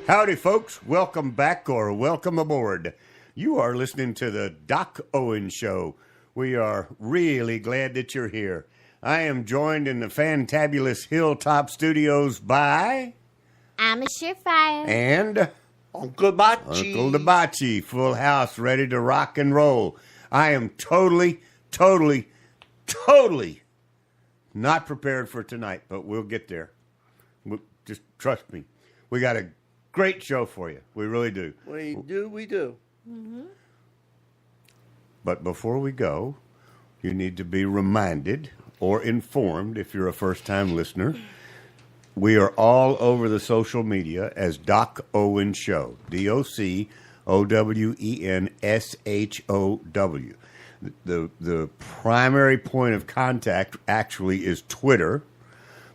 Howdy, folks. Welcome back or welcome aboard. You are listening to the Doc Owen Show. We are really glad that you're here. I am joined in the fantabulous Hilltop Studios by... I'm a surefire. And... Uncle Bachi. Uncle Debachi, full house, ready to rock and roll. I am totally not prepared for tonight, but we'll get there. Just trust me. We got a great show for you. We really do. We do. Mm-hmm. But before we go, you need to be reminded or informed, if you're a first-time listener, we are all over the social media as Doc Owen Show, DOCOWENSHOW. The primary point of contact actually is Twitter,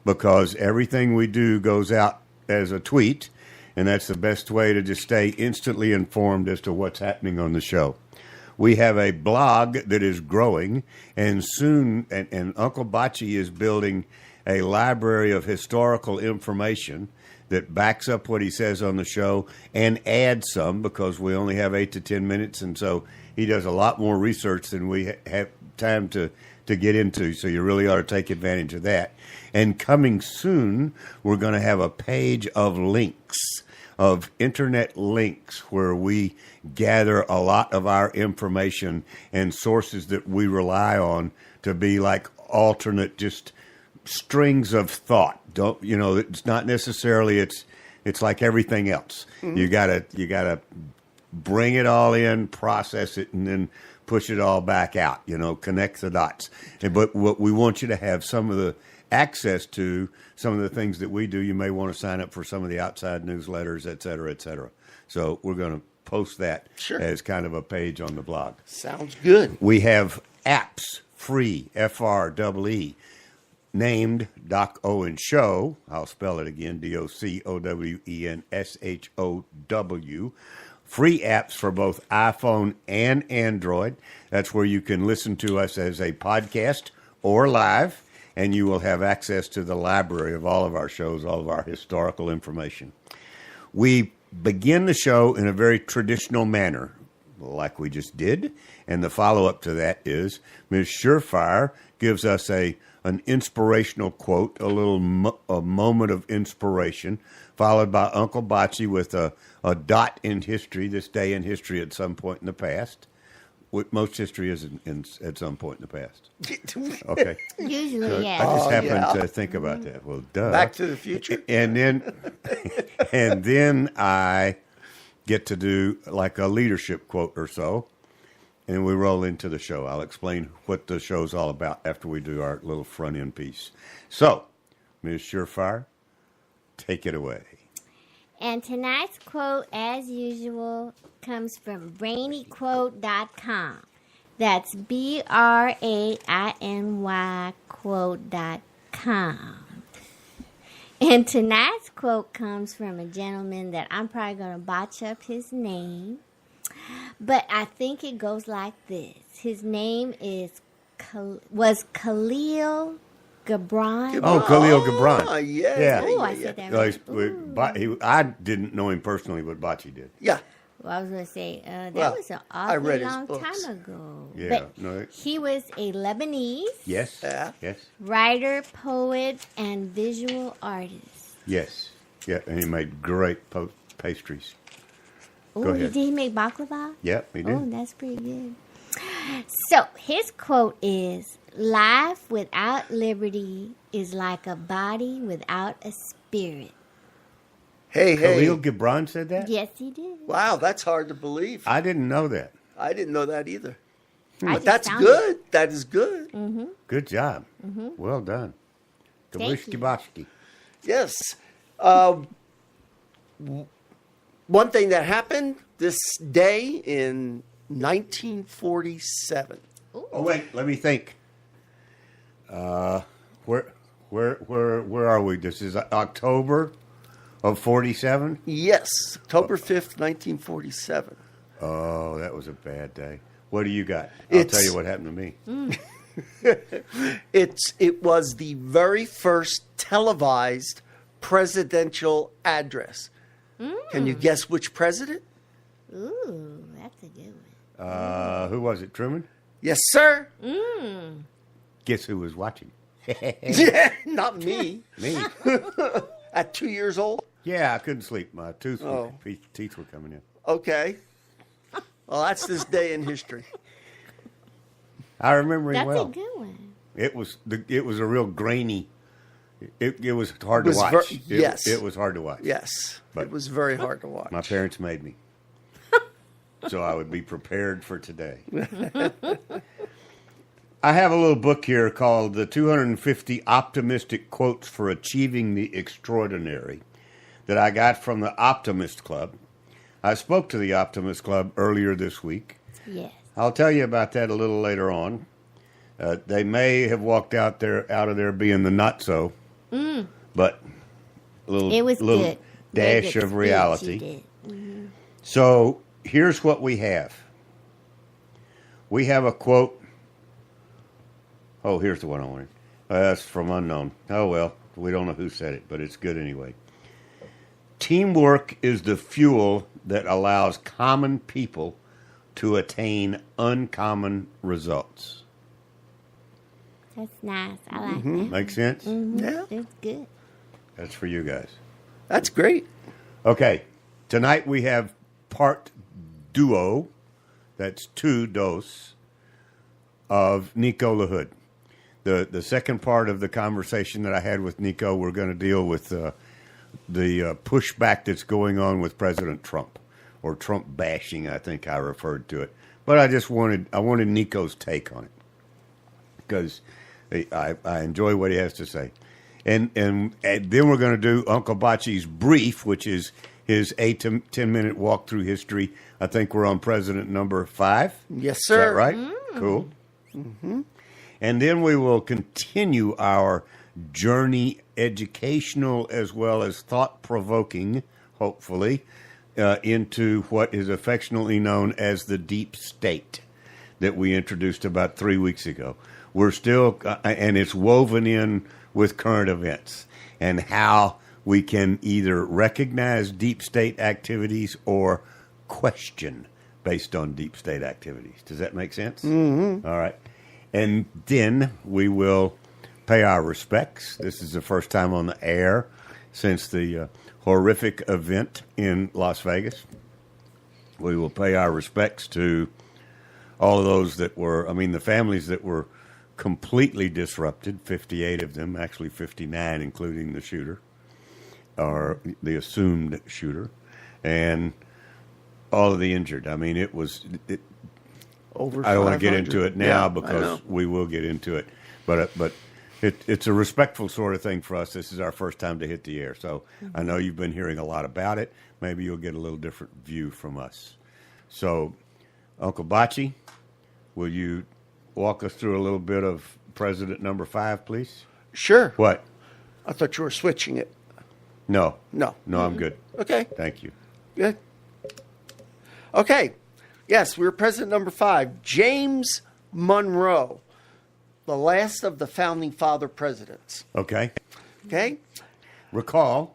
because everything we do goes out as a tweet, and that's the best way to just stay instantly informed as to what's happening on the show. We have a blog that is growing, and soon, and Uncle Bachi is building a library of historical information that backs up what he says on the show and adds some, because we only have 8 to 10 minutes, and so he does a lot more research than we have time to get into, so you really ought to take advantage of that. And coming soon, we're going to have a page of links, of internet links, where we gather a lot of our information and sources that we rely on to be like alternate, just strings of thought. It's not necessarily, it's like everything else. Mm-hmm. You gotta bring it all in, process it, and then push it all back out, connect the dots. But what we want you to have some of the access to, some of the things that we do. You may want to sign up for some of the outside newsletters, et cetera, et cetera. So we're going to post that as kind of a page on the blog. Sounds good. We have apps, free, FREE, named Doc Owen Show. I'll spell it again, DOCOWENSHOW. Free apps for both iPhone and Android. That's where you can listen to us as a podcast or live, and you will have access to the library of all of our shows, all of our historical information. We begin the show in a very traditional manner, like we just did, and the follow-up to that is Ms. Surefire gives us an inspirational quote, a moment of inspiration, followed by Uncle Bachi with a dot in history, this day in history at some point in the past. Most history is at some point in the past. Okay. Usually, yes. I just happened to think about that. Well, duh. Back to the Future. And then I get to do like a leadership quote or so, and we roll into the show. I'll explain what the show's all about after we do our little front-end piece. So, Ms. Surefire, take it away. And tonight's quote, as usual, comes from brainyquote.com. That's BRAINY quote.com. And tonight's quote comes from a gentleman that I'm probably going to botch up his name, but I think it goes like this. His name was Khalil Gibran. Oh, Khalil Gibran. Oh, yeah. Oh, I said that right. I didn't know him personally, but Bachi did. Yeah. Well, I was going to say, that was an awfully long time ago. Yeah. But he was a Lebanese. Yes. Yeah. Yes. Writer, poet, and visual artist. Yes. Yeah, and he made great pastries. Oh, Go ahead. Did he make baklava? Yep, he did. Oh, that's pretty good. So, his quote is, "Life without liberty is like a body without a spirit." Hey. Khalil Gibran said that? Yes, he did. Wow, that's hard to believe. I didn't know that. I didn't know that either. I But that's found good. That is good. Mm-hmm. Good job. Mm-hmm. Well done. Thank you. Kabashki. Yes. One thing that happened this day in 1947. Oh, wait, let me think. Where are we? This is October of 47? Yes, October 5th, 1947. Oh, that was a bad day. What do you got? I'll tell you what happened to me. It was the very first televised presidential address. Can you guess which president? Ooh, that's a good one. Who was it? Truman? Yes, sir. Guess who was watching? Yeah, not me. Me. At 2 years old? Yeah, I couldn't sleep. My teeth were coming in. Okay. Well, that's this day in history. I remember him That's well. a good one. It was a real grainy. It was hard to watch. Yes. It was hard to watch. Yes. But it was very hard to watch. My parents made me. So I would be prepared for today. I have a little book here called The 250 Optimistic Quotes for Achieving the Extraordinary that I got from the Optimist Club. I spoke to the Optimist Club earlier this week. Yes. I'll tell you about that a little later on. They may have walked out of there being the not so, but It was little good. dash Very good of speech reality. you did. Mm-hmm. So here's what we have. We have a quote. Oh, here's the one I wanted. That's from unknown. Oh, well, we don't know who said it, but it's good anyway. Teamwork is the fuel that allows common people to attain uncommon results. That's nice. I like that. Make sense? Yeah. That's good. That's for you guys. That's great. Okay, tonight we have part duo, that's 2 dos, of Nico Lahood. The second part of the conversation that I had with Nico, we're going to deal with the pushback that's going on with President Trump, or Trump bashing, I think I referred to it. But I wanted Nico's take on it, because I enjoy what he has to say. And then we're going to do Uncle Bocce's brief, which is his 8 to 10-minute walk through history. I think we're on president number 5. Yes, Is sir. that right? Cool. And then we will continue our journey, educational as well as thought-provoking, hopefully, into what is affectionately known as the deep state that we introduced about 3 weeks ago. We're still, and it's woven in with current events and how we can either recognize deep state activities or question based on deep state activities. Does that make sense? Mm-hmm. All right. And then we will pay our respects. This is the first time on the air since the horrific event in Las Vegas. We will pay our respects to all of those that were, the families that were completely disrupted, 58 of them, actually 59, including the shooter, or the assumed shooter, and all of the injured. It was... Over I don't want to get 500. into it now Yeah, because we will get into it. But it's a respectful sort of thing for us. This is our first time to hit the air. So I know you've been hearing a lot about it. Maybe you'll get a little different view from us. So, Uncle Bocce, will you walk us through a little bit of President number 5, please? Sure. What? I thought you were switching it. No. No. I'm good. Okay. Thank you. Good. Okay. Yes, we're president number 5, James Monroe, the last of the founding father presidents. Okay. Okay? Recall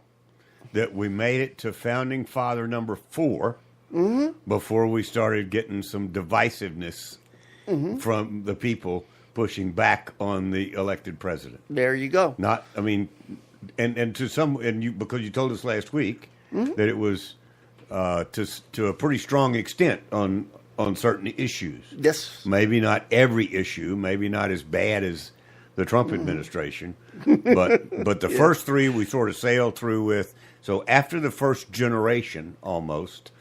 that we made it to founding father number 4 before we started getting some divisiveness from the people pushing back on the elected president. There you go. And to some, because you told us last week that it was to a pretty strong extent on certain issues. Yes. Maybe not every issue, maybe not as bad as the Trump administration, but the first 3 we sort of sailed through with. So after the first generation, almost,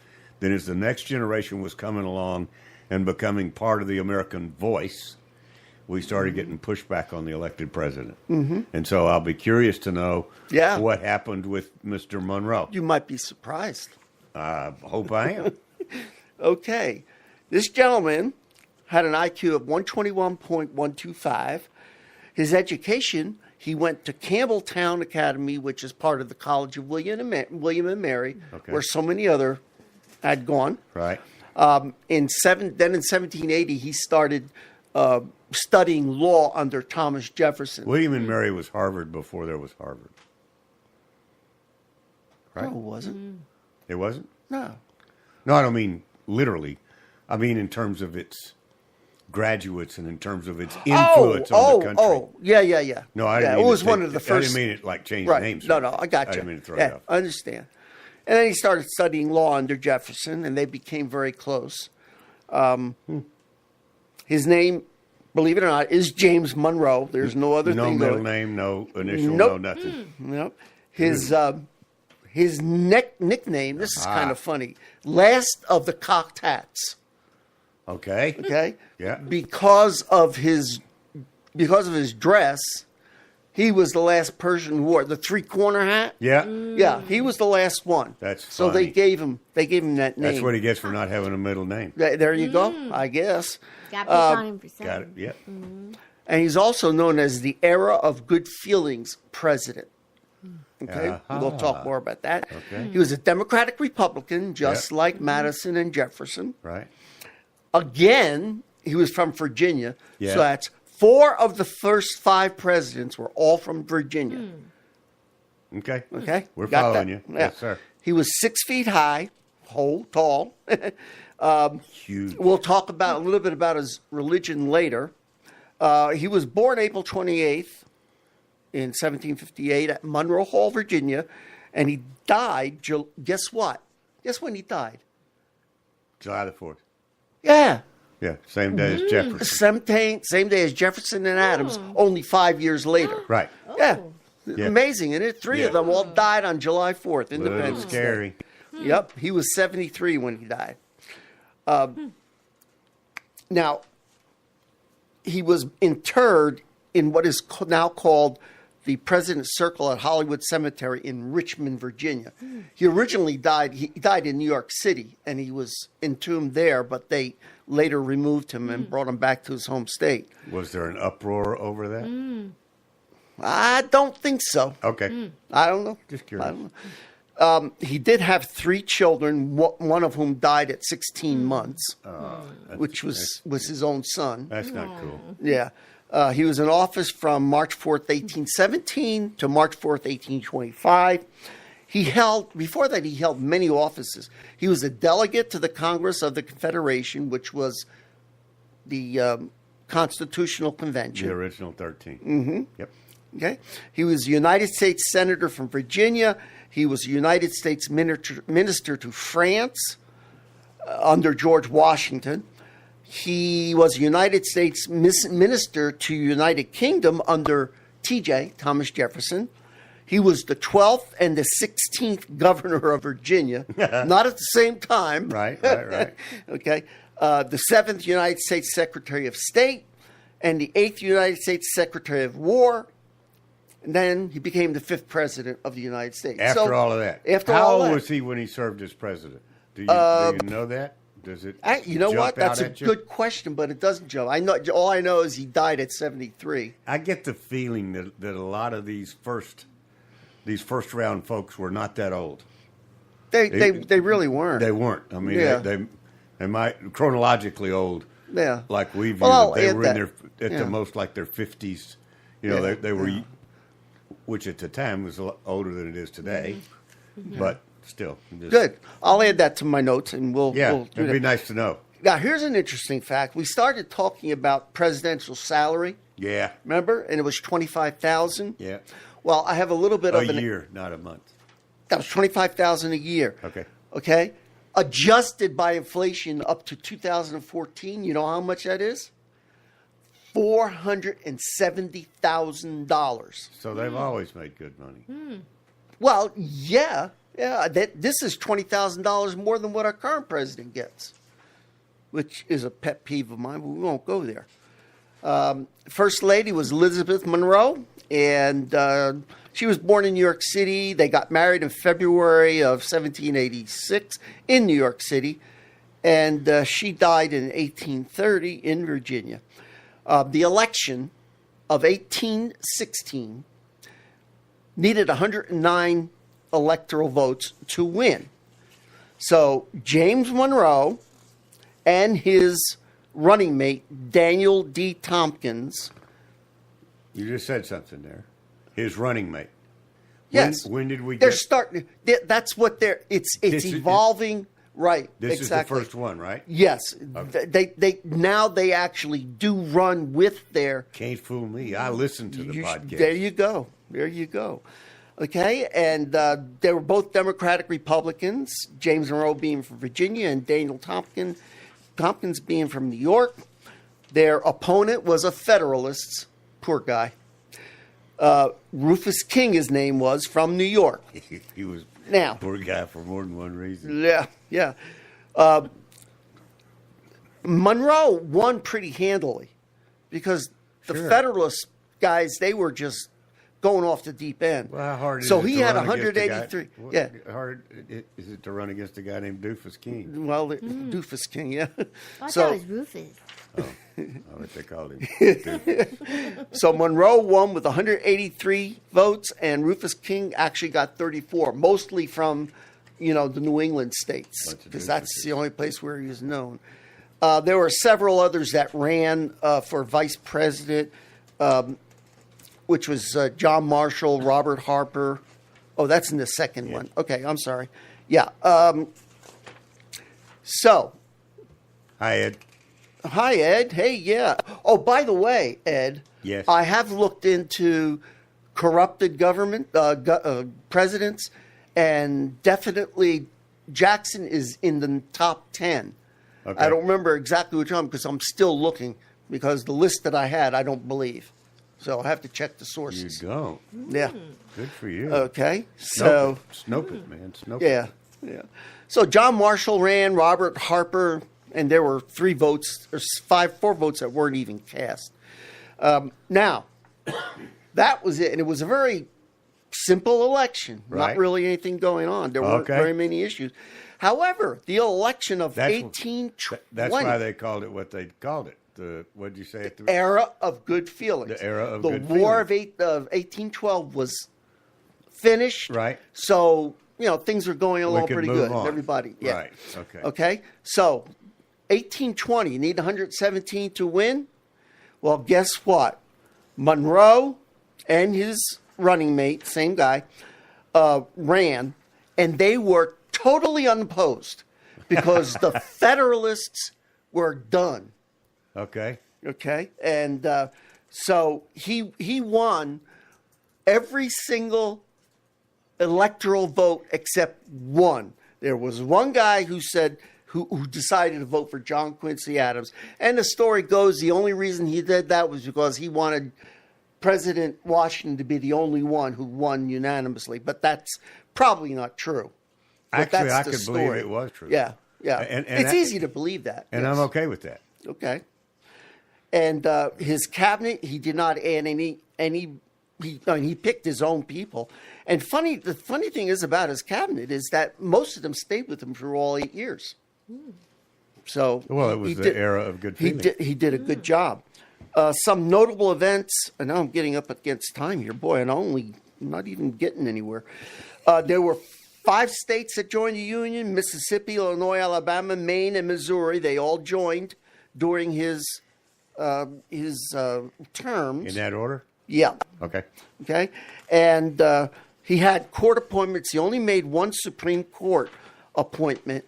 then as the next generation was coming along and becoming part of the American voice, we started getting pushback on the elected president. And so I'll be curious to know what happened with Mr. Monroe. You might be surprised. I hope I am. Okay. This gentleman had an IQ of 121.125. His education, he went to Campbelltown Academy, which is part of the College of William and Mary, where so many other had gone. Right. In 1780, he started studying law under Thomas Jefferson. William and Mary was Harvard before there was Harvard. Right? No, it wasn't. It wasn't? No. No, I don't mean literally. I mean in terms of its graduates and in terms of its influence on the country. Yeah. No, I yeah, didn't it mean was to one take- of the I first. didn't mean it like change Right. names. No, I got you. I didn't mean to throw yeah, it out. I understand. And then he started studying law under Jefferson, and they became very close. His name, believe it or not, is James Monroe. There's no other No thing middle going. name, no initial, Nope. no nothing. Nope. His nickname. This is kind of funny. Last of the cocked hats. Okay. Okay. Yeah. Because of his dress, he was the last person who wore the 3-corner hat. Yeah. Yeah, he was the last one. That's so they funny. gave him that name. That's what he gets for not having a middle name. There you go. I guess. Got picked on him for Got something. it. Yeah. And he's also known as the Era of Good Feelings president. Okay, we'll talk more about that. Okay. He was a Democratic Republican, just like Madison and Jefferson. Right. Again, he was from Virginia. Yeah. So that's 4 of the first 5 presidents were all from Virginia. Okay. Okay, We're Got following that? you. Yeah. Yes, sir. He was 6 feet high, tall. Huge. We'll talk about a little bit about his religion later. He was born April 28th in 1758 at Monroe Hall, Virginia, and he died. Guess what? Guess when he died? July the 4th. Yeah, Yeah. Same day as Jefferson. same day as Jefferson and Adams, only 5 years later. Right. Yeah. Yeah. Amazing, isn't it? 3 of them all died on July 4th, Little Independence Day. scary. Yep, he was 73 when he died. Now, he was interred in what is now called the President's Circle at Hollywood Cemetery in Richmond, Virginia. He originally died. He died in New York City, and he was entombed there. But they later removed him and brought him back to his home state. Was there an uproar over that? I don't think so. Okay. I don't know. Just curious. I don't know. He did have 3 children, one of whom died at 16 months, which was his own son. That's not cool. Yeah. He was in office from March 4th, 1817 to March 4th, 1825. Before that, he held many offices. He was a delegate to the Congress of the Confederation, which was the Constitutional Convention. The original 13. Mm-hmm. Yep. Okay. He was a United States Senator from Virginia. He was a United States Minister to France under George Washington. He was a United States Minister to United Kingdom under TJ, Thomas Jefferson. He was the 12th and the 16th governor of Virginia, not at the same time. Right. Okay. The 7th United States Secretary of State and the 8th United States Secretary of War. And then he became the 5th president of the United States. After all of that. After How all old that. was he when he served as president? Do you know that? Does it? You know jump what? That's out a at you? good question, but it doesn't, Joe. All I know is he died at 73. I get the feeling that a lot of these first round folks were not that old. They really weren't. They weren't. I mean, Yeah. they might chronologically old. Yeah. Like we view Well, that. They I'll were add in that. their at Yeah. the most like their 50s. You know, Yeah. they were, which at the time was a lot older than it is today, but still. Just, Good. I'll add that to my notes, and we'll Yeah, do it'd that. be nice to know. Now, here's an interesting fact. We started talking about presidential salary, Yeah. remember? And it was $25,000. Yeah. Well, I have a little bit A of year, not a month. That was $25,000 a year. Okay. Okay. Adjusted by inflation up to 2014, you know how much that is? $470,000. So they've always made good money. Well, yeah. This is $20,000 more than what our current president gets, which is a pet peeve of mine, but we won't go there. First lady was Elizabeth Monroe, and she was born in New York City. They got married in February of 1786 in New York City, and she died in 1830 in Virginia. The election of 1816 needed 109 electoral votes to win. So James Monroe and his running mate, Daniel D. Tompkins. You just said something there. His running mate. Yes. When did we They're get? starting. That's what they're. It's This is- evolving. Right. This exactly. is the first one, right? Yes. Okay. They now they actually do run with their. Can't fool me. I listened to the podcast. There you go. There you go. Okay, and they were both Democratic Republicans. James Monroe being from Virginia and Daniel Tompkins being from New York. Their opponent was a Federalist. Poor guy. Rufus King, his name was, from New York. He was Now, poor guy for more than one reason. yeah. Monroe won pretty handily because the Sure. Federalist guys, they were just going off the deep end. Well, how hard is So it he to had run against a guy- 183. what Yeah. hard is it to run against a guy named Doofus King? Well, Doofus King, yeah. I So- thought it was Rufus. I what they called him. Doofus. So Monroe won with 183 votes, and Rufus King actually got 34, mostly from, the New England states, Bunch of because that's doofuses. the only place where he was known. There were several others that ran for vice president, which was John Marshall, Robert Harper. Oh, that's in the second one. Okay, I'm sorry. Yeah. So, Hi, Ed. hi, Ed. Hey, yeah. Oh, by the way, Ed. Yes. I have looked into corrupted government presidents, and definitely Jackson is in the top 10. Okay. I don't remember exactly which one because I'm still looking because the list that I had, I don't believe. So I'll have to check the You sources. don't. Yeah. Good for you. Okay. So, Snope it, man. Snope it. yeah. So John Marshall ran, Robert Harper, and there were 4 votes that weren't even cast. Now, that was it. And it was a very simple election. Right. Not really anything going on. There weren't Okay. very many issues. However, the election of That's- 1820, That's why they called it what they called it. What did you say? At the era of good feelings. The era of the good War of 1812 was finished. Right. So, things were going along could pretty move good. on. Everybody. Yeah. Right. Okay. Okay. So, 1820, you need 117 to win. Well, guess what? Monroe and his running mate, same guy, ran, and they were totally unopposed because the Federalists were done. Okay. Okay, and so he won every single electoral vote except one. There was one guy who said who decided to vote for John Quincy Adams, and the story goes the only reason he did that was because he wanted President Washington to be the only one who won unanimously. But that's probably not true. But Actually, that's I the could story. believe it was true. Yeah. And it's that- easy to believe that. And yes. I'm okay with that. Okay. And his cabinet, he did not add any. He picked his own people. And the funny thing is about his cabinet is that most of them stayed with him for all 8 years. So Well, it was the era of good feeling. He did a good job. Some notable events. And now I'm getting up against time here, boy, and I'm not even getting anywhere. There were 5 states that joined the Union: Mississippi, Illinois, Alabama, Maine, and Missouri. They all joined during his terms. In that order? Yeah. Okay. Okay. And he had court appointments. He only made one Supreme Court appointment,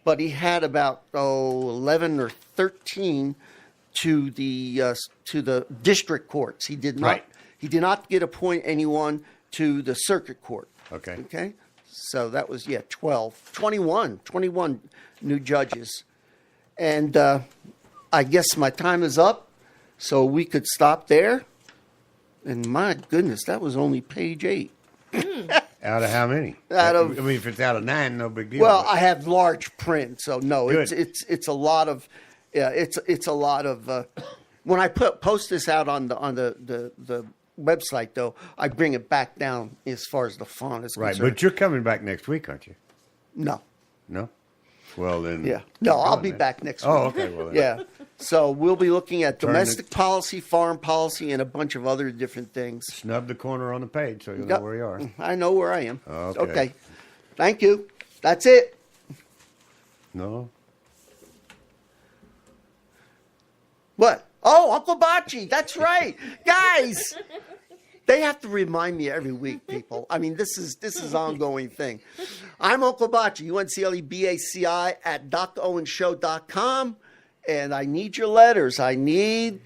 but he had about 11 or 13 to the district courts. He did not. Right. He did not appoint anyone to the circuit court. Okay. Okay. So that was 21 new judges. And I guess my time is up, so we could stop there. And my goodness, that was only page 8. Out of how many? Out of- I mean, if it's out of 9, no big deal. Well, but- I have large print, so no, Good. it's a lot of, it's a lot of. When I post this out on the website, though, I bring it back down as far as the font is right, concerned. but you're coming back next week, aren't you? No, No? Well, then. yeah, no, I'll go be then. back next Oh, week. okay. Well, then. Yeah, so we'll be looking at Turn domestic policy, foreign policy, and a bunch of other different things. Snub the corner on the page so you'll Yep. know where you are. I know where I am. Okay. Thank you. That's it. No? What? Oh, Uncle Bocce. That's right. Guys, They have to remind me every week, people. I mean, this is an ongoing thing. I'm Uncle Bachi, UNCLEBACI at DrOwenShow.com, and I need your letters. I need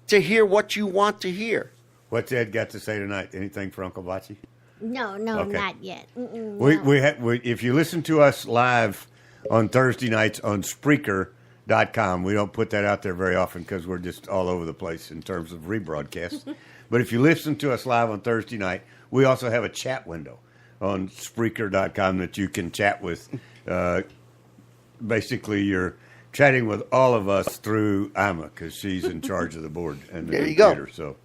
to hear what you want to hear. What's Ed got to say tonight? Anything for Uncle Bachi? No, okay. Not yet. If you listen to us live on Thursday nights on Spreaker.com, we don't put that out there very often because we're just all over the place in terms of rebroadcasts. But if you listen to us live on Thursday night, we also have a chat window on Spreaker.com that you can chat with. Basically, you're chatting with all of us through Ima because she's in charge of the board and the there you computer. Go. So,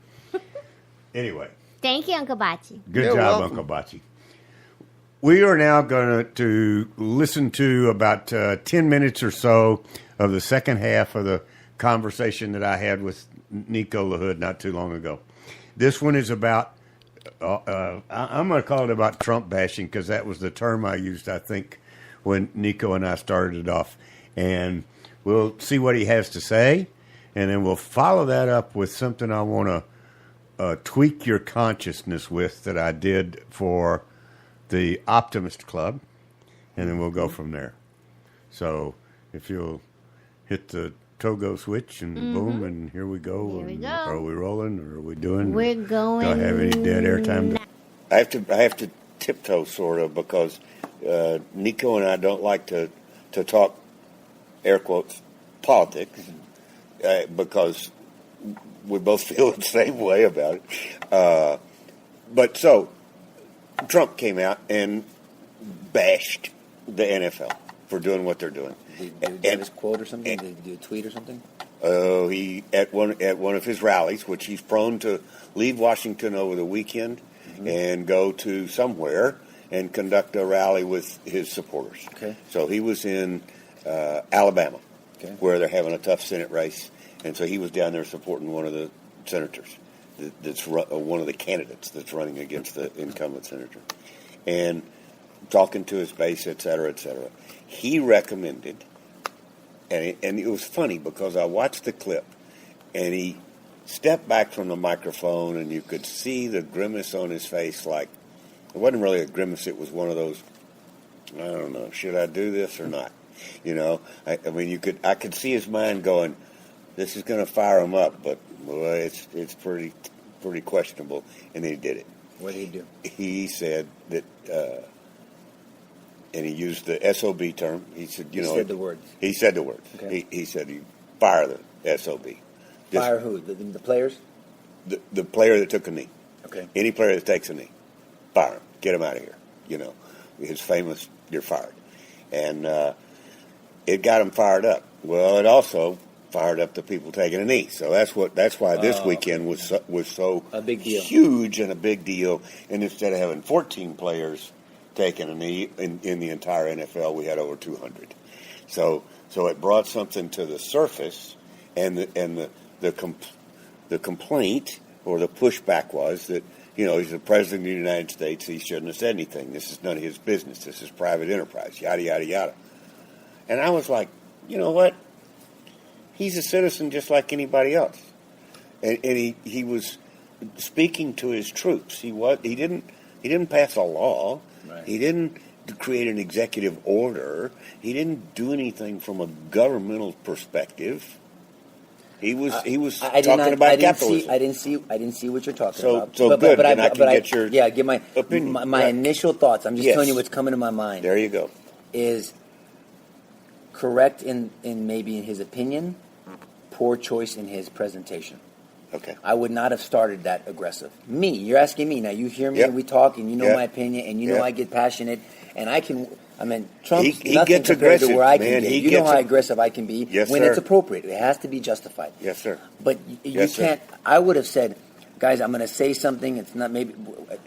anyway. Thank you, Uncle Bachi. Good You're job, welcome. Uncle Bachi. We are now going to listen to about 10 minutes or so of the second half of the conversation that I had with Nico Lahood not too long ago. This one is about, I'm going to call it about Trump bashing because that was the term I used, I think, when Nico and I started it off. And we'll see what he has to say, and then we'll follow that up with something I want to tweak your consciousness with that I did for the Optimist Club, and then we'll go from there. So if you'll hit the Togo switch and boom, and here we go. Here we go. Are we rolling or are we doing? We're going. Do I have any dead air time? I have to tiptoe sort of because Nico and I don't like to talk air quotes politics because we both feel the same way about it. But so Trump came out and bashed the NFL for doing what they're doing. Did he give his quote or something? Did he do a tweet or something? He at one of his rallies, which he's prone to leave Washington over the weekend and go to somewhere and conduct a rally with his supporters. Okay. So he was in Alabama, okay, where they're having a tough Senate race, and so he was down there supporting one of the senators, that's one of the candidates that's running against the incumbent senator, and talking to his base, et cetera, et cetera. He recommended, and it was funny because I watched the clip, and he stepped back from the microphone, and you could see the grimace on his face. Like, it wasn't really a grimace; it was one of those, I don't know, should I do this or not? You know, I mean, I could see his mind going, this is going to fire him up, but well, it's pretty questionable. And then he did it. What did he do? He said that, and he used the SOB term. He said, He said the words. He said the words. Okay. He said, you fire the SOB. Fire who? The players? The player that took a knee. Okay. Any player that takes a knee, fire him. Get him out of here. You know, his famous, you're fired. And it got him fired up. Well, it also fired up the people taking a knee. So that's why this weekend was so a big deal, huge and a big deal. And instead of having 14 players taking a knee in the entire NFL, we had over 200. So it brought something to the surface, and the complaint or the pushback was that, you know, he's the president of the United States. He shouldn't have said anything. This is none of his business. This is private enterprise. Yada yada yada. And I was like, you know what? He's a citizen just like anybody else, and he was speaking to his troops. He didn't pass a law. Right. He didn't create an executive order. He didn't do anything from a governmental perspective. He was talking about capitalism. I didn't see what you're talking about. So good. But I can get your get my opinion. My initial thoughts. I'm just telling you what's coming to my mind. There you go. Is correct in maybe in his opinion, poor choice in his presentation. Okay. I would not have started that aggressive. Me, you're asking me now. You hear me, Yep. we talk, and you know Yep. my opinion, and you know Yep. I get passionate, and I can. I mean, Trump's He nothing gets compared to aggressive, where I man. can He get. You know gets how aggressive I can be Yes, when sir. it's appropriate. It has to be justified. Yes, sir. But you Yes, sir. can't. I would have said, guys, I'm going to say something. It's not maybe.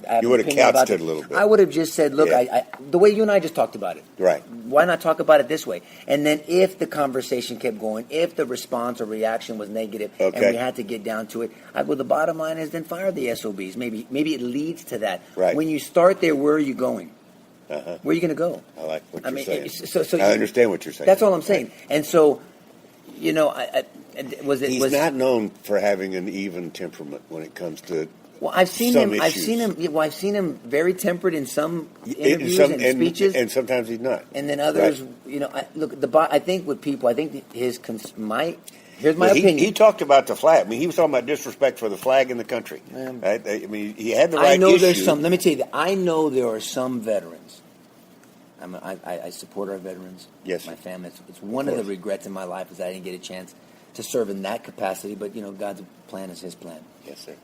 I have You an would have opinion about couched it this. a little bit. I would have just said, look, Yeah. I the way you and I just talked about it. Right. Why not talk about it this way? And then if the conversation kept going, if the response or reaction was negative, and Okay. we had to get down to it, the bottom line is then fire the SOBs. Maybe it leads to that. Right. When you start there, where are you going? Uh-huh. Where are you going to go? I like what I you're mean, saying. so I understand what you're saying. That's all I'm saying. And so, you know, was it He's not known for having an even temperament when it comes to Well, I've seen some him. I've issues. seen him. Well, I've seen him very tempered in some interviews and speeches, and sometimes he's not. and then others. Right. You know, I think with people, I think here's my Well, opinion. He talked about the flag. I mean, he was talking about disrespect for the flag in the country. Right? I mean, he had the right I know issue. there's some. Let me tell you that I know there are some veterans. I support our veterans. Yes, my sir. family. It's one of the regrets in my life is I didn't get a chance to serve in that capacity. But you know, God's plan is His plan. Yes, sir.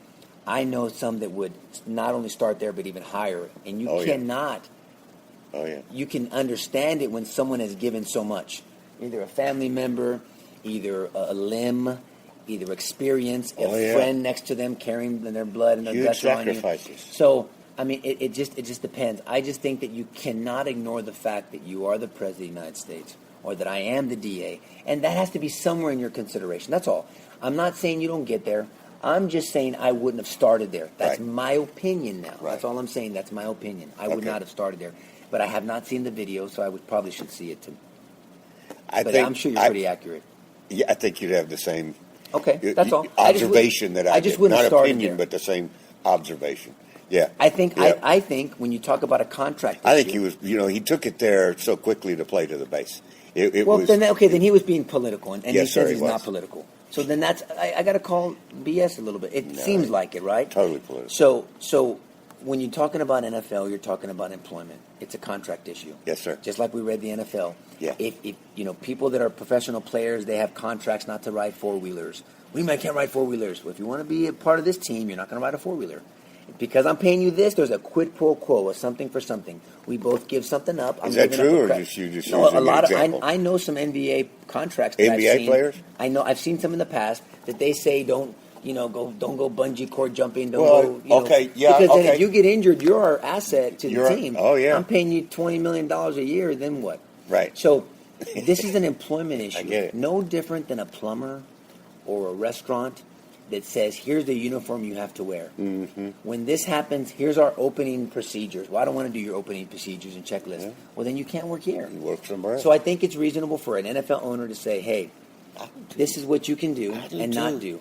I know some that would not only start there but even higher, and you cannot. Oh yeah. You can understand it when someone has given so much, either a family member, either a limb, either experience, a friend next to them carrying their blood and their Huge guts on you. sacrifices. So, I mean, it just depends. I just think that you cannot ignore the fact that you are the President of the United States or that I am the DA, and that has to be somewhere in your consideration. That's all. I'm not saying you don't get there. I'm just saying I wouldn't have started there. That's my opinion now. Right. That's all I'm saying. That's my opinion. I would not have started there. But I have not seen the video, so I probably should see it too. But I'm sure you're pretty accurate. Yeah, I think you'd have the same. Okay, that's all. Observation that I just did. wouldn't Not have started opinion, there. but the same observation. Yeah. I think Yeah. I think when you talk about a contract, I think issue- he was. You know, he took it there so quickly to play to the base. It Well, was. then he was being political, and he Yes, sir, says he he's was. not political. So then I got to call BS a little bit. It seems like it, right? Totally political. So when you're talking about NFL, you're talking about employment. It's a contract issue. Yes, sir. Just like we read the NFL. Yeah. If you know people that are professional players, they have contracts not to ride four-wheelers. I can't ride four-wheelers. Well, if you want to be a part of this team, you're not going to ride a four-wheeler. Because I'm paying you this, there's a quid pro quo, a something for something. We both give something up. Is that true, or just you just using an example? I know some NBA contracts. That NBA I've seen. players? I know. I've seen some in the past that they say don't go bungee cord jumping. Don't Well, go. You know, okay, yeah, Because then okay. if you get injured, you're our asset to You're- the team. oh, yeah. I'm paying you $20 million a year. Then what? Right. So this is an employment issue. get it. No different than a plumber or a restaurant that says, here's the uniform you have to wear. Mm-hmm. When this happens, here's our opening procedures. Well, I don't want to do your opening procedures and checklists. Yeah. Well, then you can't work here. You work somewhere else. So I think it's reasonable for an NFL owner to say, hey, this is what you can do and not do.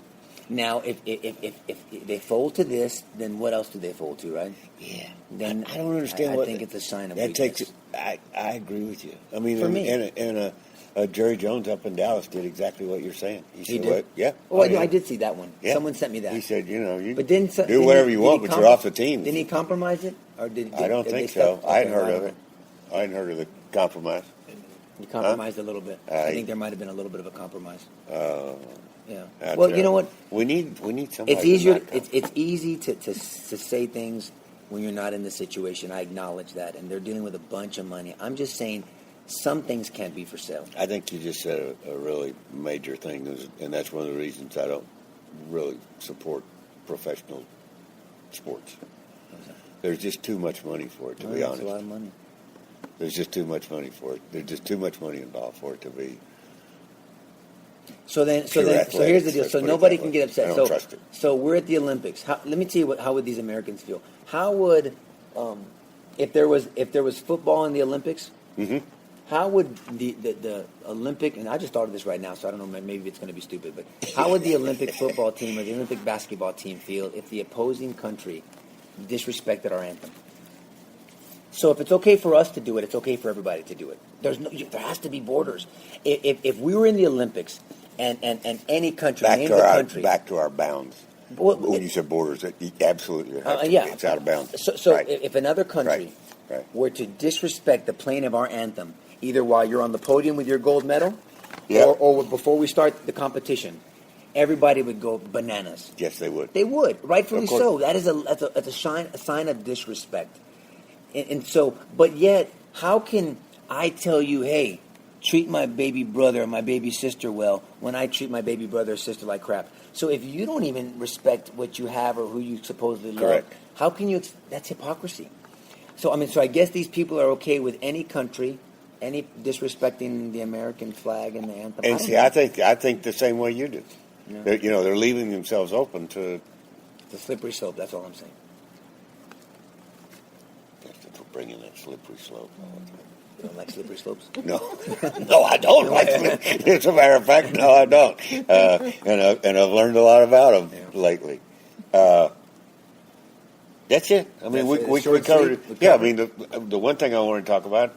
Now, if they fold to this, then what else do they fold to, right? Yeah. Then I don't understand. I think it's a sign of that weakness. takes. I agree with you. I mean, For me. and Jerry Jones up in Dallas did exactly what you're saying. He said, did? What? Yeah. Oh, yeah. I did see that one. Yeah. Someone sent me that. He said, you But then do whatever you want, but you're off the team. Didn't he compromise it, or did I don't did think they so. step- I hadn't okay, heard I of don't it. I hadn't heard of the compromise. know. He compromised a little bit. I I- think there might have been a little bit of a compromise. Yeah. That's Well, you know what? We need somebody. It's easier. to not It's easy to say things when you're not in the situation. I acknowledge that, and they're dealing with a bunch of money. I'm just saying, some things can't be for sale. I think you just said a really major thing, and that's one of the reasons I don't really support professional sports. There's just too much money for it, to be That's honest. a lot of money. There's just too much money for it. There's just too much money involved for it to be. So here's the athletics, deal. let's So put it nobody that can way. get upset. I don't trust it. So we're at the Olympics. Let me tell you how would these Americans feel? How would if there was football in the Olympics? Mm-hmm. How would the Olympic, and I just thought of this right now, so I don't know, maybe it's going to be stupid, but how would the Olympic football team or the Olympic basketball team feel if the opposing country disrespected our anthem? So if it's okay for us to do it, it's okay for everybody to do it. There has to be borders. If we were in the Olympics and any country, name the country. Back to our bounds. Well, When you said borders, absolutely, yeah. it's out of bounds. So Right. if another country Right. were to disrespect the playing of our anthem, either while you're on the podium with your gold medal, Yeah. or before we start the competition, everybody would go bananas. Yes, they would. They would, rightfully Of course. so. That's a sign of disrespect. And so, but yet, how can I tell you, hey, treat my baby brother or my baby sister well when I treat my baby brother or sister like crap? So if you don't even respect what you have or who you supposedly love, Correct. how can you? That's hypocrisy. So I guess these people are okay with any country, any disrespecting the American flag and the anthem. And see, I think the same way you do. Yeah. They're leaving themselves open to. It's a slippery slope. That's all I'm saying. For bringing that slippery slope. You don't like slippery slopes? No, no, I don't. As a matter of fact, no, I don't. And I've learned a lot about them lately. That's it. I mean, That's it. we Short covered it. sleeve, we Yeah, I covered mean, the one thing I want to talk about,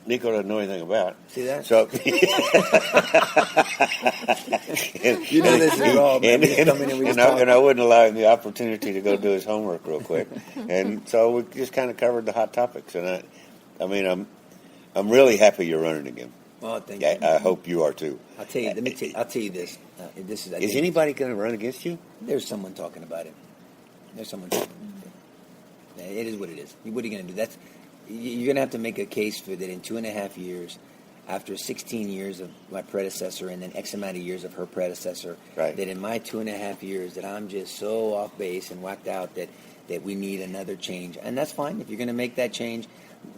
Nico doesn't know anything about. See that? So, You know this is raw, man. We just come in and we just talk. and I wouldn't allow him the opportunity to go do his homework real quick. And so we just kind of covered the hot topics. And I mean, I'm really happy you're running again. Oh, thank you. I hope you are too. I'll tell you. I'll tell you this. This is. I Is think anybody going to run against you? There's someone talking about it. There's someone talking. It is what it is. What are you going to do? You're going to have to make a case for that in 2.5 years, after 16 years of my predecessor and then X amount of years of her predecessor, right. that in my 2.5 years that I'm just so off base and whacked out that we need another change. And that's fine. If you're going to make that change,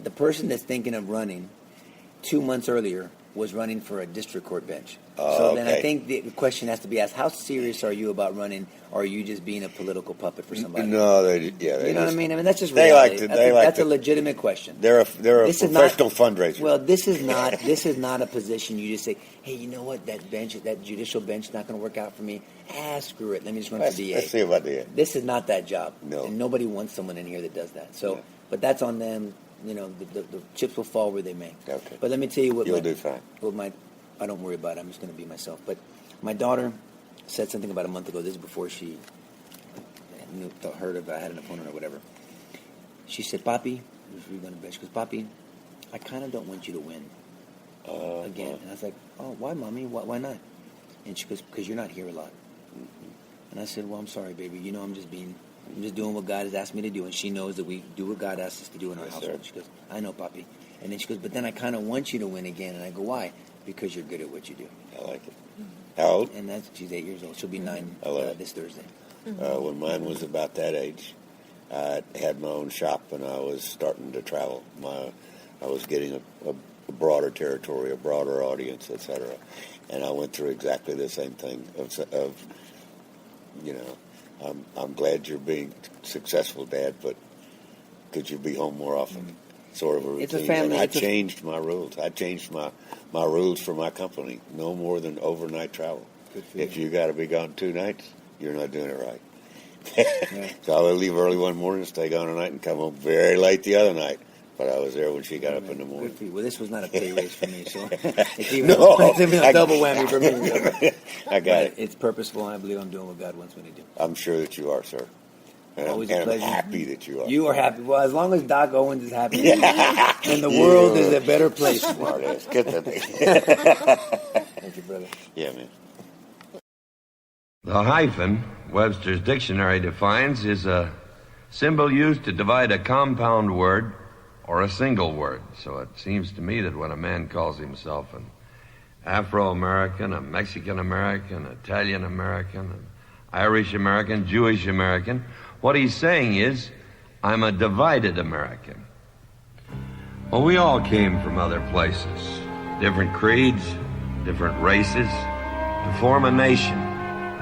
the person that's thinking of running 2 months earlier was running for a district court bench. So then I think the question has to be asked, how serious are you about running, or are you just being a political puppet for somebody? No, they you know what I mean? I mean, that's just they reality. like to. That's a legitimate question. They're a professional fundraiser. Well, this is not a position you just say, hey, you know what, that judicial bench is not going to work out for me. Screw it. Let me just run for DA. Let's see about DA. This is not that job. No. And nobody wants someone in here that does that. So, Yeah. But that's on them. You know, the chips will fall where they may. Okay. But let me tell you what You'll do fine. I don't worry about it. I'm just going to be myself. But my daughter said something about a month ago. This is before she heard of I had an opponent or whatever. She said, Papi, she goes, Papi, I kind of don't want you to win again. And I was like, oh, why, Mommy? Why not? And she goes, because you're not here a lot. And I said, well, I'm sorry, baby. You know, I'm just doing what God has asked me to do. And she knows that we do what God asks us to do in our household. She goes, I know, Papi. And then she goes, but then I kind of want you to win again. And I go, why? Because you're good at what you do. I like it. How old? And she's 8 years old. She'll be 9 this Thursday. When mine was about that age, I had my own shop and I was starting to travel. I was getting a broader territory, a broader audience, etc. And I went through exactly the same thing of you know, I'm glad you're being successful, Dad, but could you be home more often? Sort of a routine. It's a family. And I changed my rules. I changed my rules for my company. No more than overnight travel. If you got to be gone 2 nights, you're not doing it right. Yeah. So I would leave early one morning, stay gone a night, and come home very late the other night. But I was there when she got up in the morning. Good for you. Well, this was not a pay raise for me, so it's even No, it's even a double whammy for me. I got it. It's purposeful, and I believe I'm doing what God wants me to do. I'm sure that you are, sir. And Always I'm a pleasure. happy that you are. You are happy. Well, as long as Doc Owens is happy, then the world is a better place. Smart ass. Get that thing. Thank you, brother. Yeah, man. The hyphen, Webster's dictionary defines, is a symbol used to divide a compound word or a single word. So it seems to me that when a man calls himself an Afro-American, a Mexican-American, Italian-American, an Irish-American, Jewish-American, what he's saying is, I'm a divided American. Well, we all came from other places, different creeds, different races, to form a nation,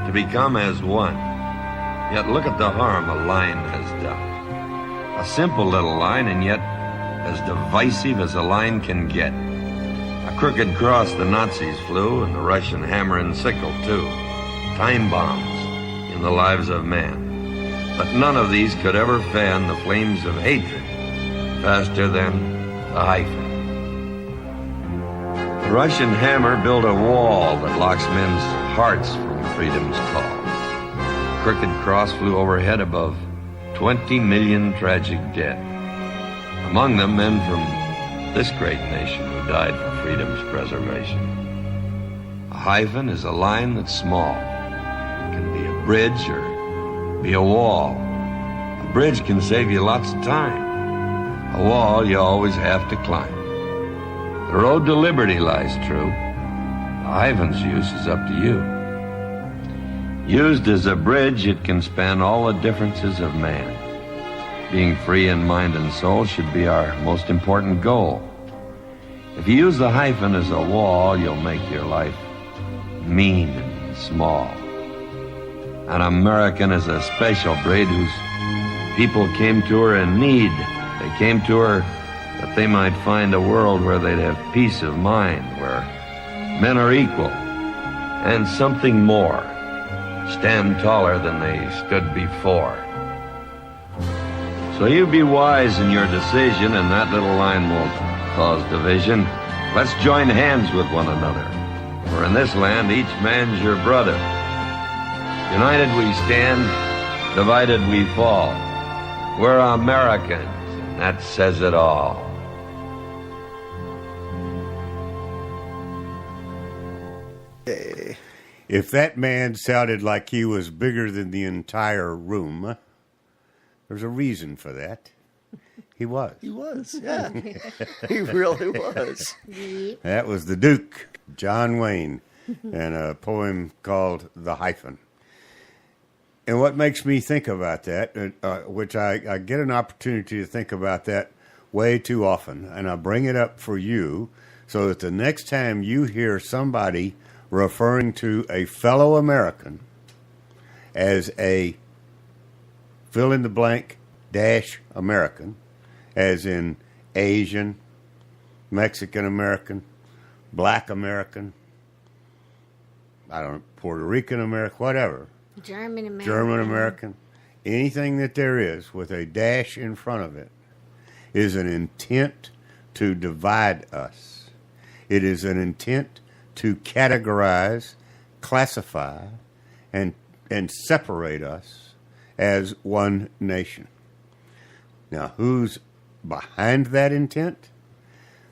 to become as one. Yet look at the harm a line has done. A simple little line, and yet as divisive as a line can get. A crooked cross the Nazis flew, and the Russian hammer and sickle, too. Time bombs in the lives of man. But none of these could ever fan the flames of hatred faster than the hyphen. The Russian hammer built a wall that locks men's hearts from freedom's call. The crooked cross flew overhead above 20 million tragic dead. Among them, men from this great nation who died for freedom's preservation. A hyphen is a line that's small. It can be a bridge or be a wall. A bridge can save you lots of time. A wall you always have to climb. The road to liberty lies true. The hyphen's use is up to you. Used as a bridge, it can span all the differences of man. Being free in mind and soul should be our most important goal. If you use the hyphen as a wall, you'll make your life mean and small. An American is a special breed whose people came to her in need. They came to her that they might find a world where they'd have peace of mind, where men are equal, and something more, stand taller than they stood before. So you be wise in your decision, and that little line won't cause division. Let's join hands with one another. For in this land, each man's your brother. United we stand, divided we fall. We're Americans, and that says it all. If that man sounded like he was bigger than the entire room, there's a reason for that. He was. He was, yeah. He really was. That was the Duke, John Wayne, and a poem called The Hyphen. And what makes me think about that, which I get an opportunity to think about that way too often, and I bring it up for you so that the next time you hear somebody referring to a fellow American as a fill-in-the-blank dash American, as in Asian, Mexican American, Black American, I don't know, Puerto Rican American, whatever. German American. Anything that there is with a dash in front of it is an intent to divide us. It is an intent to categorize, classify, and separate us as one nation. Now, who's behind that intent?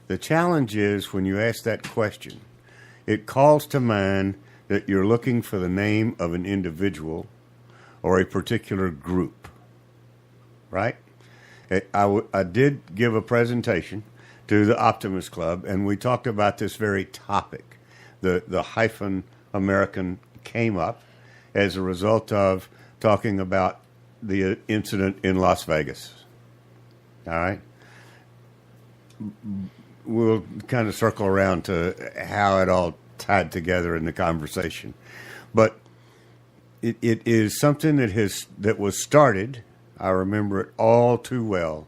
The challenge is when you ask that question, it calls to mind that you're looking for the name of an individual or a particular group, right? I did give a presentation to the Optimist Club, and we talked about this very topic. The hyphen American came up as a result of talking about the incident in Las Vegas. All right? We'll kind of circle around to how it all tied together in the conversation. But it is something that was started, I remember it all too well,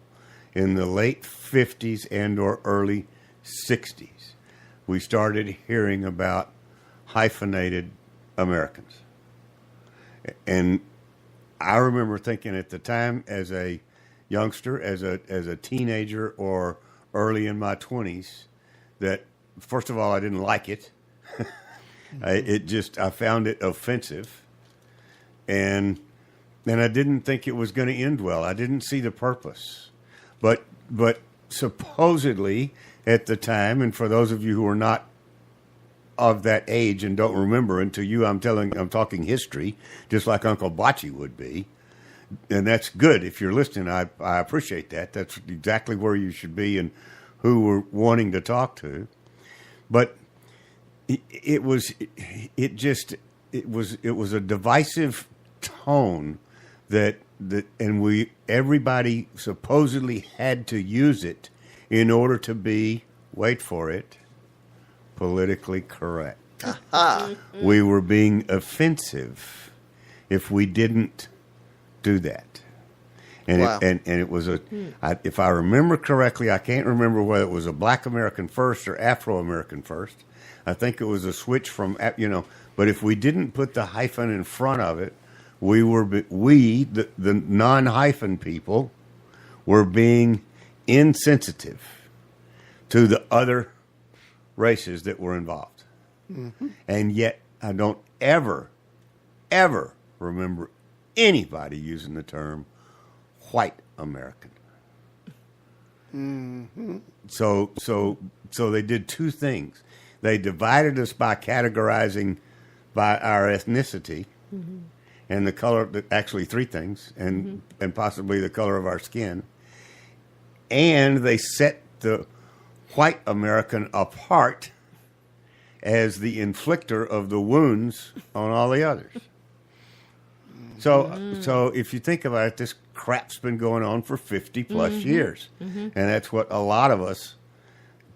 in the late 50s and or early 60s. We started hearing about hyphenated Americans. And I remember thinking at the time as a youngster, as a teenager or early in my 20s, that first of all, I didn't like it. I found it offensive. And I didn't think it was going to end well. I didn't see the purpose. But supposedly at the time, and for those of you who are not of that age and don't remember, and to you I'm talking history, just like Uncle Bocce would be. And that's good. If you're listening, I appreciate that. That's exactly where you should be and who we're wanting to talk to. But it was a divisive tone that everybody supposedly had to use it in order to be, wait for it, politically correct. We were being offensive if we didn't do that. And wow. It was if I remember correctly, I can't remember whether it was a Black American first or Afro American first. I think it was a switch from, but if we didn't put the hyphen in front of it, the non-hyphen people were being insensitive to the other races that were involved. Mm-hmm. And yet I don't ever remember anybody using the term white American. Mm-hmm. So they did two things. They divided us by categorizing by our ethnicity, mm-hmm. and the color, actually three things, and possibly the color of our skin. And they set the white American apart as the inflictor of the wounds on all the others. So if you think about it, this crap's been going on for 50 plus years. Mm-hmm. And that's what a lot of us,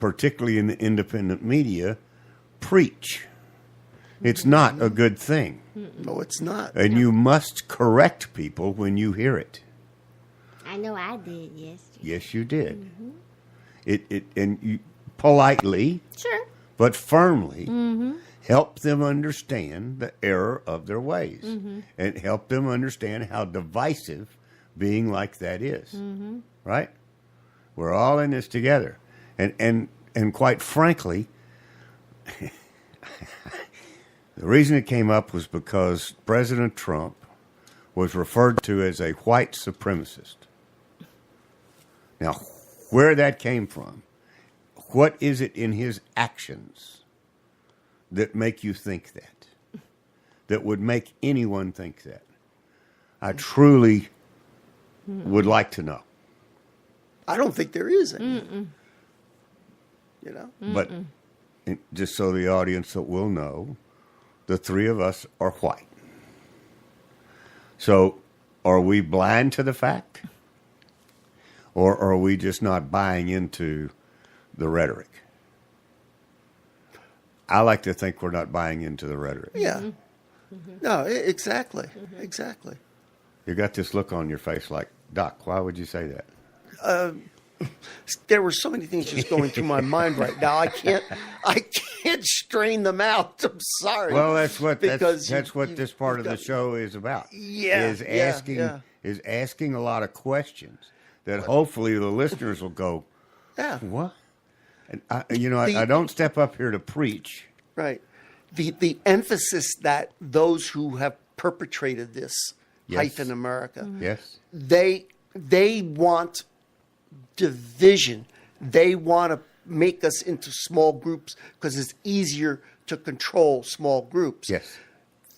particularly in the independent media, preach. It's not a good thing. No, it's not. And you must correct people when you hear it. I know I did, yes. Yes, you did. Mm-hmm. And you politely, sure, but firmly, help them understand the error of their ways, and help them understand how divisive being like that is. Right? We're all in this together. And quite frankly, the reason it came up was because President Trump was referred to as a white supremacist. Now, where that came from, what is it in his actions that make you think that? That would make anyone think that? I truly would like to know. I don't think there is any. You know? But just so the audience will know, the three of us are white. So are we blind to the fact? Or are we just not buying into the rhetoric? I like to think we're not buying into the rhetoric. Yeah. No, exactly. Exactly. You got this look on your face like, Doc, why would you say that? There were so many things just going through my mind right now. I can't strain them out. I'm sorry. Well, that's what you- this part of the got- show is about. Yeah, Is asking a lot of questions that hopefully the listeners will go, Yeah. what? And I don't step up here to preach. Right. The emphasis that those who have perpetrated this Yes. hyphen America, Yes. they want division. They want to make us into small groups because it's easier to control small groups. Yes.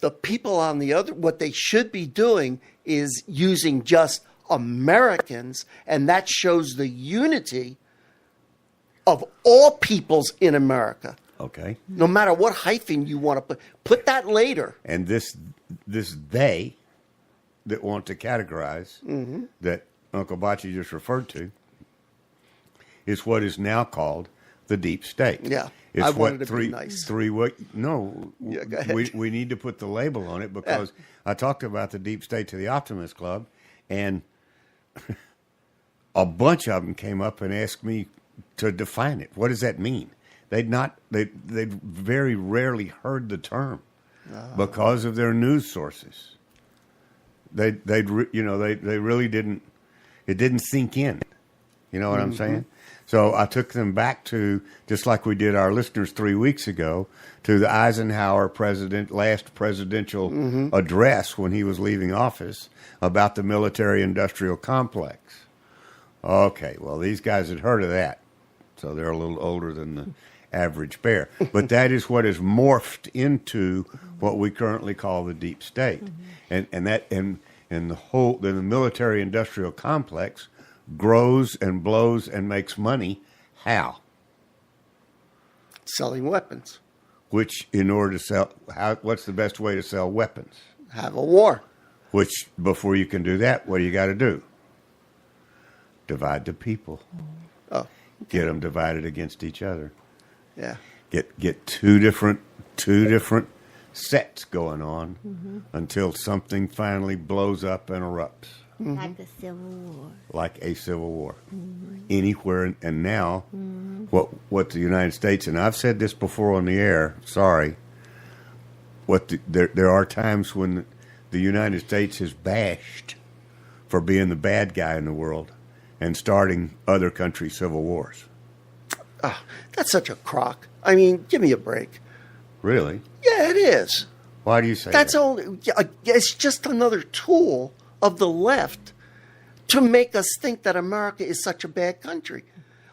The people on the other, what they should be doing is using just Americans, and that shows the unity of all peoples in America. Okay. No matter what hyphen you want to put that later. And this they that want to categorize that Uncle Bocce just referred to is what is now called the deep state. Yeah, It's I what wanted to be three nice. no, Yeah, go ahead. we need to put the label on it because I talked about the deep state to the Optimist Club, and a bunch of them came up and asked me to define it. What does that mean? They'd very rarely heard the term because of their news sources. They really didn't. It didn't sink in. You know what I'm saying? So I took them back to, just like we did our listeners 3 weeks ago, to the Eisenhower last presidential address when he was leaving office about the military-industrial complex. Okay, well, these guys had heard of that, so they're a little older than the average bear. But that is what has morphed into what we currently call the deep state, and the military-industrial complex grows and blows and makes money. How? Selling weapons. Which, in order to sell, what's the best way to sell weapons? Have a war. Which, before you can do that, what do you got to do? Divide the people. Oh, Get them divided against each other. yeah. Get two different sets going on until something finally blows up and erupts. Like the Civil War. Like a civil war. Anywhere. And now, what the United States, and I've said this before on the air, sorry, there are times when the United States is bashed for being the bad guy in the world and starting other countries' civil wars. That's such a crock. I mean, give me a break. Really? Yeah, it is. Why do you say That's that? only. It's just another tool of the left to make us think that America is such a bad country.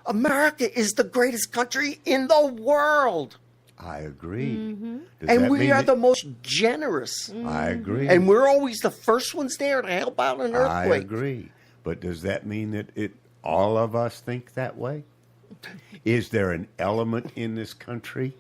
America is the greatest country in the world, I agree. Does and that we mean are that- the most generous. I agree. And we're always the first ones there to help out an I earthquake. agree. But does that mean that all of us think that way? Is there an element in this country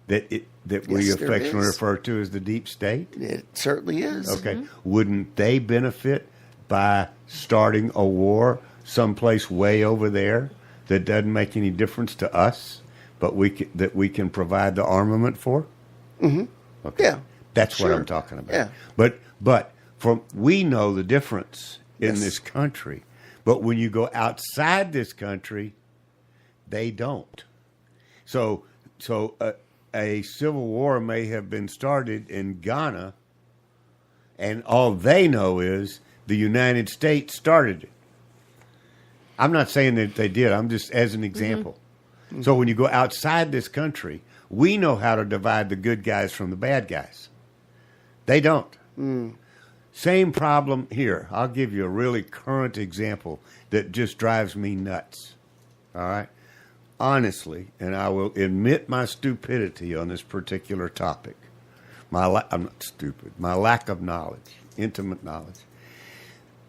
that we Yes, there affectionately is. refer to as the deep state? It certainly is. Okay. Wouldn't they benefit by starting a war someplace way over there that doesn't make any difference to us, but that we can provide the armament for? Mm-hmm. Okay. Yeah. That's what Sure. I'm talking about. Yeah. But we know the difference in Yes. this country. But when you go outside this country, they don't. So a civil war may have been started in Ghana, and all they know is the United States started it. I'm not saying that they did. I'm just as an example. Mm-hmm. So when you go outside this country, we know how to divide the good guys from the bad guys. They don't. Same problem here. I'll give you a really current example that just drives me nuts. All right? Honestly, and I will admit my stupidity on this particular topic. I'm not stupid. My lack of knowledge, intimate knowledge.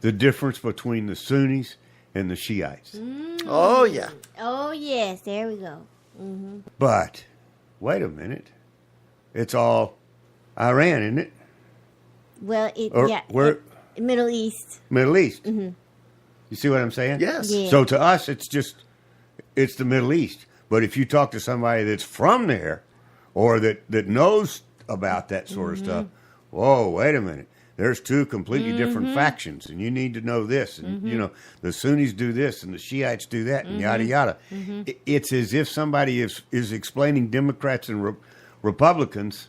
The difference between the Sunnis and the Shiites. Oh, yeah. Oh, yes. There we go. Mm-hmm. But, wait a minute. It's all Iran, isn't it? Well, Middle East. Middle East. Mm-hmm. You see what I'm saying? Yes. Yeah. So to us, it's the Middle East. But if you talk to somebody that's from there or that knows about that sort of stuff, whoa, wait a minute. There's two completely different factions, and you need to know this. And, the Sunnis do this, and the Shiites do that, and yada, yada. It's as if somebody is explaining Democrats and Republicans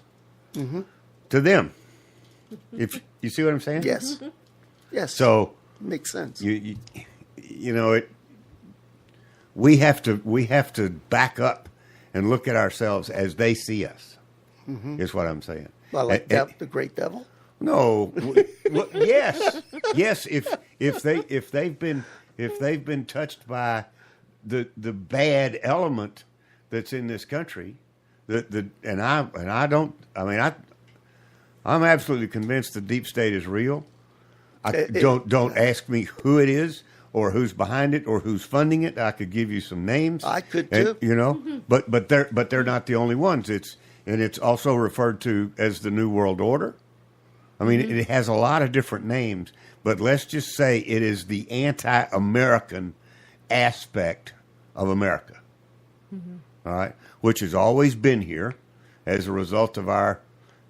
to them. If you see what I'm saying? Yes. Yes. So makes sense. We have to back up and look at ourselves as they see us. Is what I'm saying. Well, like the great devil. No, yes. If they've been touched by the bad element that's in this country, I'm absolutely convinced the deep state is real. Don't ask me who it is or who's behind it or who's funding it. I could give you some names. I could too. But they're not the only ones. It's also referred to as the New World Order. I mean, it has a lot of different names, but let's just say it is the anti-American aspect of America. All right, which has always been here as a result of our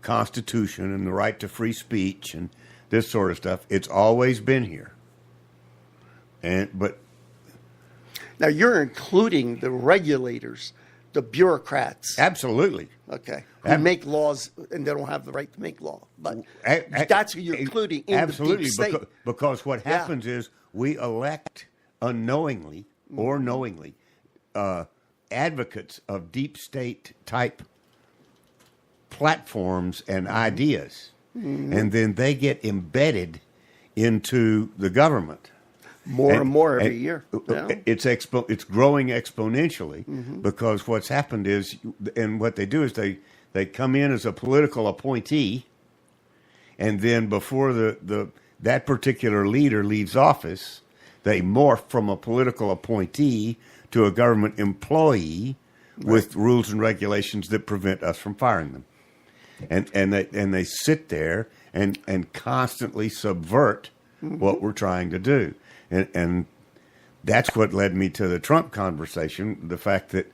Constitution and the right to free speech and this sort of stuff. It's always been here. But now you're including the regulators, the bureaucrats. Absolutely. Okay. Who make laws and they don't have the right to make law. But that's who you're including in the deep state. Because what happens is we elect unknowingly or knowingly advocates of deep state type platforms and ideas. And then they get embedded into the government. More and more every year. Yeah. It's growing exponentially because what's happened is, and what they do is they come in as a political appointee, and then before that particular leader leaves office, they morph from a political appointee to a government employee with rules and regulations that prevent us from firing them, and they sit there and constantly subvert what we're trying to do. And that's what led me to the Trump conversation, the fact that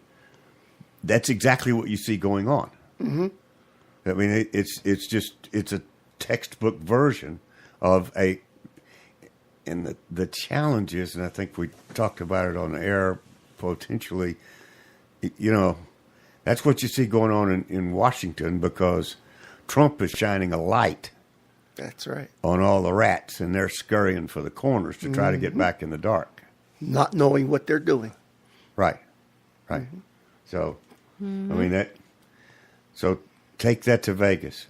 that's exactly what you see going on. I mean, it's a textbook version of and the challenges, and I think we talked about it on air potentially, that's what you see going on in Washington because Trump is shining a light. That's right. On all the rats, and they're scurrying for the corners to try to get back in the dark. Not knowing what they're doing. Right. So, I mean, so take that to Vegas.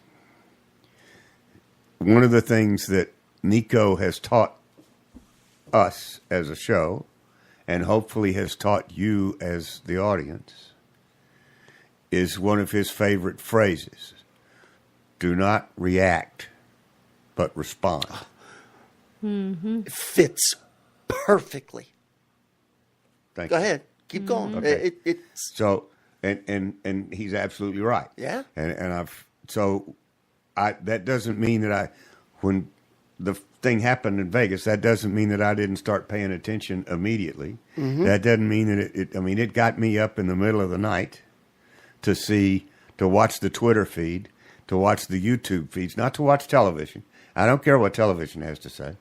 One of the things that Nico has taught us as a show, and hopefully has taught you as the audience, is one of his favorite phrases. Do not react, but respond. It fits perfectly. Thank Go you. ahead. Keep going. Okay. It's So, and he's absolutely right. Yeah. And that doesn't mean that when the thing happened in Vegas, that doesn't mean that I didn't start paying attention immediately. That doesn't mean that it got me up in the middle of the night to watch the Twitter feed, to watch the YouTube feeds, not to watch television. I don't care what television has to say.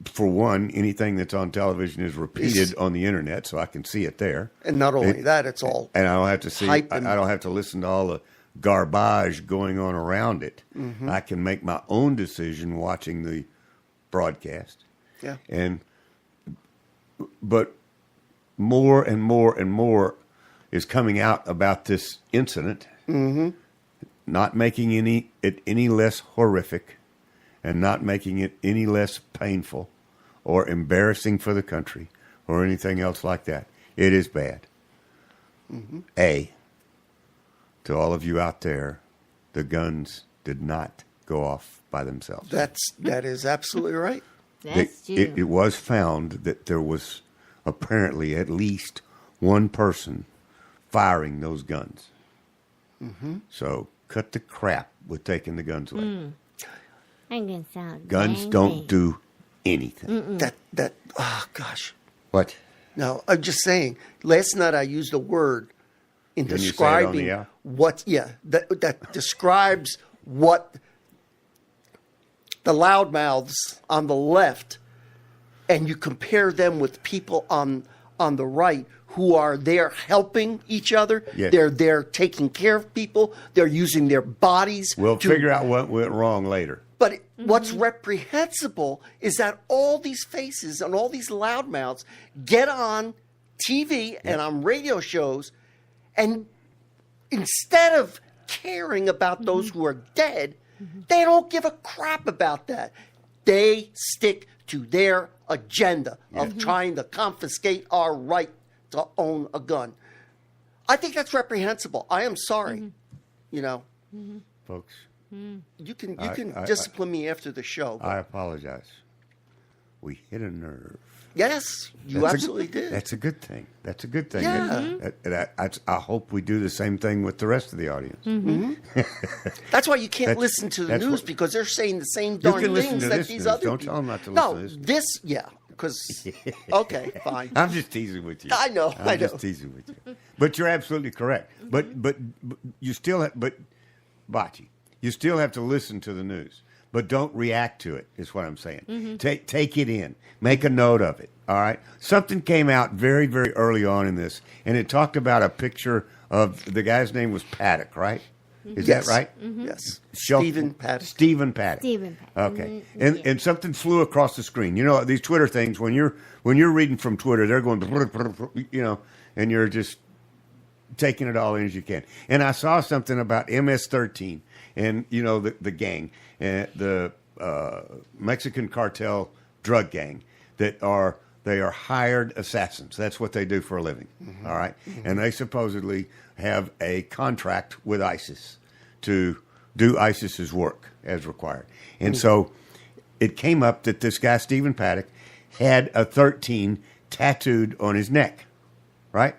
For one, anything that's on television is repeated on the internet, so I can see it there. And not only that, it's all and I don't have to see. I don't have to listen to all the garbage going on around it. I can make my own decision watching the broadcast. Yeah. But more and more and more is coming out about this incident, not making it any less horrific and not making it any less painful or embarrassing for the country or anything else like that. It is bad. To all of you out there, the guns did not go off by themselves. That is absolutely right. That's true. It was found that there was apparently at least one person firing those guns. So cut the crap with taking the guns away. Ain't gonna sound Guns dang don't mean. do anything. Oh gosh. What? No, I'm just saying. Last night I used a word in Didn't you say it on describing the air? what. Yeah, that describes what the loudmouths on the left, and you compare them with people on the right who are there helping each other. Yes. They're there taking care of people. They're using their bodies. We'll to figure out what went wrong later. But what's reprehensible is that all these faces and all these loudmouths get on TV and on radio shows, and instead of caring about those who are dead, they don't give a crap about that. They stick to their agenda of trying to confiscate our right to own a gun. I think that's reprehensible. I am sorry. You know, Folks, you can I- discipline me after the show. but- I apologize. We hit a nerve. Yes, you That's absolutely did. That's a good thing. That's a good thing. Yeah. I hope we do the same thing with the rest of the audience. That's why you can't That's- listen to the that's news what- because they're saying the same You darn can listen things to that this these news. other Don't people. tell them not to No, listen to this. yeah, because okay, fine. I'm just teasing with you. I know, I'm I just know. teasing with you. But you're absolutely correct. But you still have, Bocce, you still have to listen to the news. But don't react to it, is what I'm saying. Take it in. Make a note of it, all right? Something came out very, very early on in this, and it talked about a picture of, the guy's name was Paddock, right? Is Yes. that right? Yes, Show- Stephen Paddock. Stephen Paddock. Stephen Paddock. Okay. Yeah. And something flew across the screen. You know, these Twitter things, when you're reading from Twitter, they're going, you know, and you're just taking it all in as you can. And I saw something about MS-13 and, you know, the gang, the Mexican cartel drug gang they are hired assassins. That's what they do for a living. All right. And they supposedly have a contract with ISIS to do ISIS's work as required. And so it came up that this guy, Stephen Paddock, had a 13 tattooed on his neck. Right?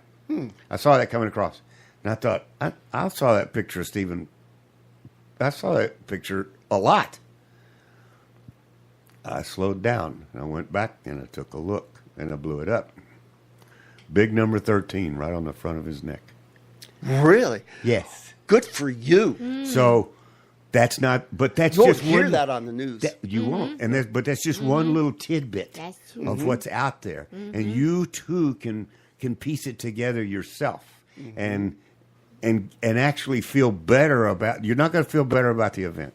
I saw that coming across. And I thought, I saw that picture of Stephen. I saw that picture a lot. I slowed down. I went back and I took a look and I blew it up. Big number 13 right on the front of his neck. Really? Yes. Good for you. So that's not, but that's You won't just hear one. that on the news. You won't, and but that's just one little tidbit That's true. of what's out there, and you too can piece it together yourself, and actually feel better about. You're not going to feel better about the event.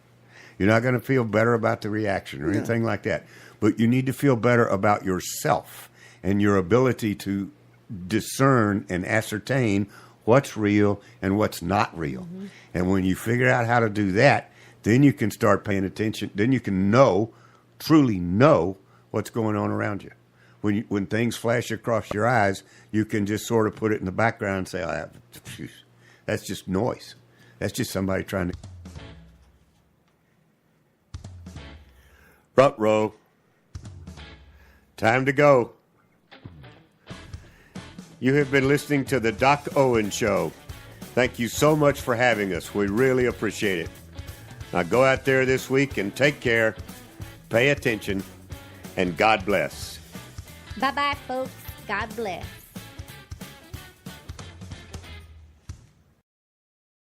You're not going to feel better about the reaction or anything like that. But you need to feel better about yourself and your ability to discern and ascertain what's real and what's not real. And when you figure out how to do that, then you can start paying attention. Then you can truly know what's going on around you. When things flash across your eyes, you can just sort of put it in the background and say, oh, that's just noise. That's just somebody trying to... Front row. Time to go. You have been listening to the Doc Owen Show. Thank you so much for having us. We really appreciate it. Now go out there this week and take care, pay attention, and God bless. Bye-bye, folks. God bless.